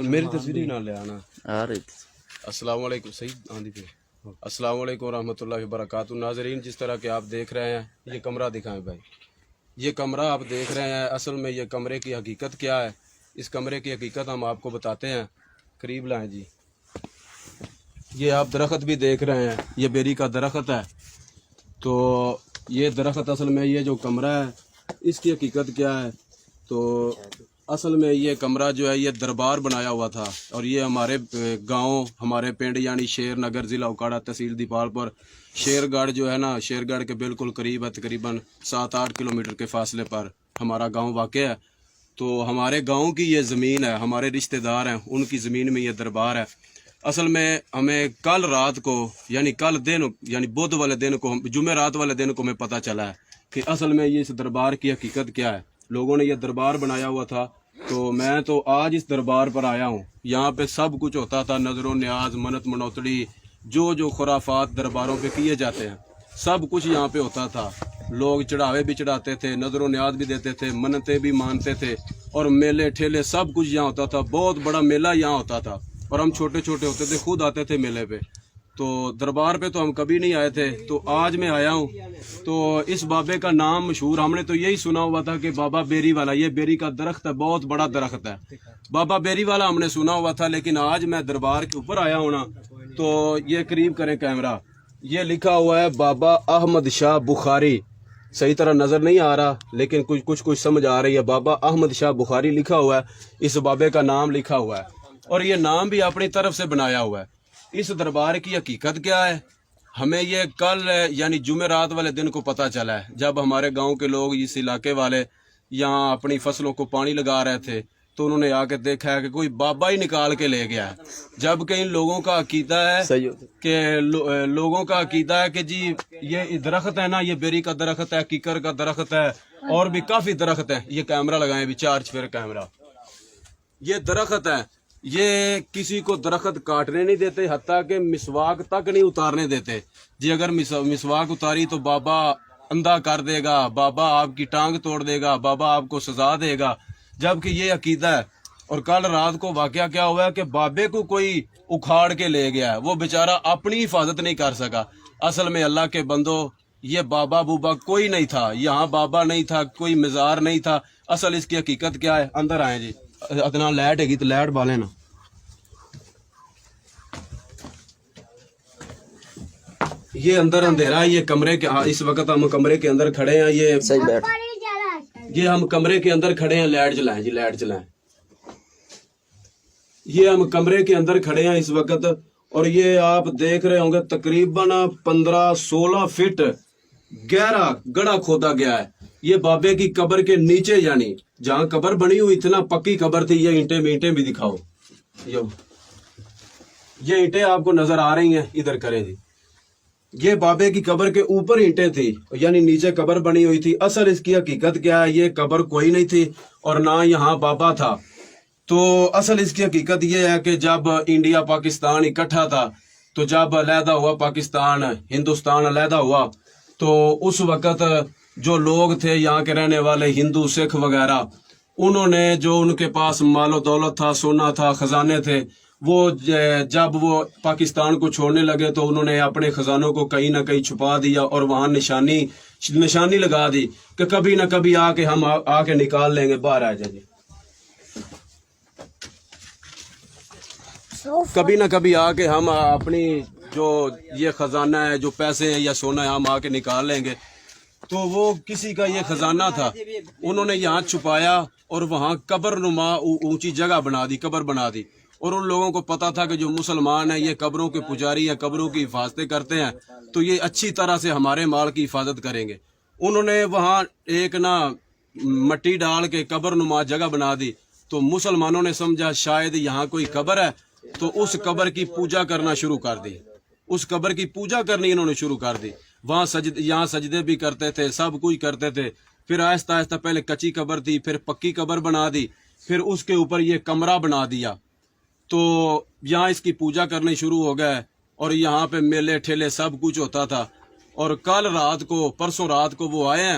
میری تصویر ہی نہ لے آنا. السلام علیکم سعید آندھی پہ. السلام علیکم ورحمۃ اللہ وبرکاتہ. ناظرین، جس طرح کہ آپ دیکھ رہے ہیں یہ کمرہ دکھائیں بھائی. یہ کمرہ آپ دیکھ رہے ہیں، اصل میں یہ کمرے کی حقیقت کیا ہے؟ اس کمرے کی حقیقت ہم آپ کو بتاتے ہیں. قریب لائیں جی. یہ آپ درخت بھی دیکھ رہے ہیں، یہ بیری کا درخت ہے. تو یہ درخت اصل میں یہ جو کمرہ ہے اس کی حقیقت کیا ہے؟ تو اصل میں یہ کمرہ جو ہے یہ دربار بنایا ہوا تھا، اور یہ ہمارے گاؤں، ہمارے پنڈ یعنی شیر نگر، ضلع اوکاڑا، تحصیل دیپال پر شیر گڑھ جو ہے نا، شیر گڑھ کے بالکل قریب ہے، تقریباً 7-8 کلومیٹر کے فاصلے پر ہمارا گاؤں واقع ہے. تو ہمارے گاؤں کی یہ زمین ہے، ہمارے رشتہ دار ہیں، ان کی زمین میں یہ دربار ہے. اصل میں ہمیں کل رات کو یعنی کل دن یعنی بدھ والے دن کو، جمعرات والے دن کو ہمیں پتہ چلا ہے کہ اصل میں یہ اس دربار کی حقیقت کیا ہے. لوگوں نے یہ دربار بنایا ہوا تھا. تو میں تو آج اس دربار پر آیا ہوں. یہاں پہ سب کچھ ہوتا تھا، نظر و نیاز، منت منوتڑی، جو خرافات درباروں پہ کیے جاتے ہیں سب کچھ یہاں پہ ہوتا تھا. لوگ چڑھاوے بھی چڑھاتے تھے، نظر و نیاز بھی دیتے تھے، منتیں بھی مانتے تھے، اور میلے ٹھیلے سب کچھ یہاں ہوتا تھا. بہت بڑا میلہ یہاں ہوتا تھا، اور ہم چھوٹے چھوٹے ہوتے تھے، خود آتے تھے میلے پہ. تو دربار پہ تو ہم کبھی نہیں آئے تھے. تو آج میں آیا ہوں. تو اس بابے کا نام مشہور، ہم نے تو یہی سنا ہوا تھا کہ بابا بیری والا، یہ بیری کا درخت ہے، بہت بڑا درخت ہے، بابا بیری والا ہم نے سنا ہوا تھا. لیکن آج میں دربار کے اوپر آیا ہوں نا، تو یہ قریب کریں کیمرہ، یہ لکھا ہوا ہے بابا احمد شاہ بخاری. صحیح طرح نظر نہیں آ رہا لیکن کچھ سمجھ آ رہی ہے. بابا احمد شاہ بخاری لکھا ہوا ہے، اس بابے کا نام لکھا ہوا ہے، اور یہ نام بھی اپنی طرف سے بنایا ہوا ہے. اس دربار کی حقیقت کیا ہے؟ ہمیں یہ کل یعنی جمعرات والے دن کو پتہ چلا ہے، جب ہمارے گاؤں کے لوگ، اس علاقے والے یہاں اپنی فصلوں کو پانی لگا رہے تھے، تو انہوں نے آ کے دیکھا ہے کہ کوئی بابا ہی نکال کے لے گیا ہے. جبکہ ان لوگوں کا عقیدہ ہے کہ لوگوں کا عقیدہ ہے کہ جی یہ درخت ہے نا، یہ بیری کا درخت ہے، کیکر کا درخت ہے، اور بھی کافی درخت ہیں. یہ کیمرہ لگائیں بھی، 4 چفیر کیمرہ. یہ درخت ہے، یہ کسی کو درخت کاٹنے نہیں دیتے، حتیٰ کہ مسواک تک نہیں اتارنے دیتے. جی اگر مسواک اتاری تو بابا اندھا کر دے گا، بابا آپ کی ٹانگ توڑ دے گا، بابا آپ کو سزا دے گا. جبکہ یہ عقیدہ ہے. اور کل رات کو واقعہ کیا ہوا ہے کہ بابے کو کوئی اکھاڑ کے لے گیا ہے، وہ بیچارہ اپنی حفاظت نہیں کر سکا. اصل میں اللہ کے بندو، یہ بابا بوبا کوئی نہیں تھا، یہاں بابا نہیں تھا، کوئی مزار نہیں تھا. اصل اس کی حقیقت کیا ہے؟ اندر آئیں جی. اتنا لائٹ ہے گی تو لائٹ بالے نا. یہ اندر اندھیرا ہے، یہ کمرے کے، اس وقت ہم کمرے کے اندر کھڑے ہیں. یہ ہم کمرے کے اندر کھڑے ہیں. لائٹ جلائیں جی، لائٹ جلائیں. یہ ہم کمرے کے اندر کھڑے ہیں اس وقت، اور یہ آپ دیکھ رہے ہوں گے تقریباً 15-16 فٹ گہرا گڑھا کھودا گیا ہے. یہ بابے کی قبر کے نیچے، یعنی جہاں قبر بنی ہوئی اتنا پکی قبر تھی. یہ اینٹیں بھی دکھاؤ، یہ اینٹیں آپ کو نظر آ رہی ہیں، ادھر کریں جی. یہ بابے کی قبر کے اوپر اینٹیں تھی، یعنی نیچے قبر بنی ہوئی تھی. اصل اس کی حقیقت کیا ہے؟ یہ قبر کوئی نہیں تھی، اور نہ یہاں بابا تھا. تو اصل اس کی حقیقت یہ ہے کہ جب انڈیا پاکستان اکٹھا تھا، تو جب علیحدہ ہوا پاکستان، ہندوستان علیحدہ ہوا، تو اس وقت جو لوگ تھے یہاں کے رہنے والے، ہندو، سکھ وغیرہ، انہوں نے جو ان کے پاس مال و دولت تھا، سونا تھا، خزانے تھے، وہ جب وہ پاکستان کو چھوڑنے لگے تو انہوں نے اپنے خزانوں کو کہیں نہ کہیں چھپا دیا، اور وہاں نشانی لگا دی کہ کبھی نہ کبھی ہم آ کے نکال لیں گے. باہر آ جائیں. کبھی نہ کبھی آ کے ہم اپنی جو یہ خزانہ ہے، جو پیسے ہیں یا سونا ہے، ہم آ کے نکال لیں گے. تو وہ کسی کا یہ خزانہ تھا، انہوں نے یہاں چھپایا، اور وہاں قبر نما اونچی جگہ بنا دی، قبر بنا دی. اور ان لوگوں کو پتا تھا کہ جو مسلمان ہیں یہ قبروں کے پجاری ہیں، قبروں کی حفاظتیں کرتے ہیں، تو یہ اچھی طرح سے ہمارے مال کی حفاظت کریں گے. انہوں نے وہاں ایک مٹی ڈال کے قبر نما جگہ بنا دی. تو مسلمانوں نے سمجھا شاید یہاں کوئی قبر ہے، تو اس قبر کی پوجا کرنا شروع کر دی. اس قبر کی پوجا کرنی انہوں نے شروع کر دی. یہاں سجدے بھی کرتے تھے، سب کچھ کرتے تھے. پھر آہستہ آہستہ پہلے کچی قبر تھی، پھر پکی قبر بنا دی، پھر اس کے اوپر یہ کمرہ بنا دیا. تو یہاں اس کی پوجا کرنے شروع ہو گئے، اور یہاں پہ میلے ٹھیلے سب کچھ ہوتا تھا. اور کل رات کو، پرسوں رات کو وہ آئے ہیں،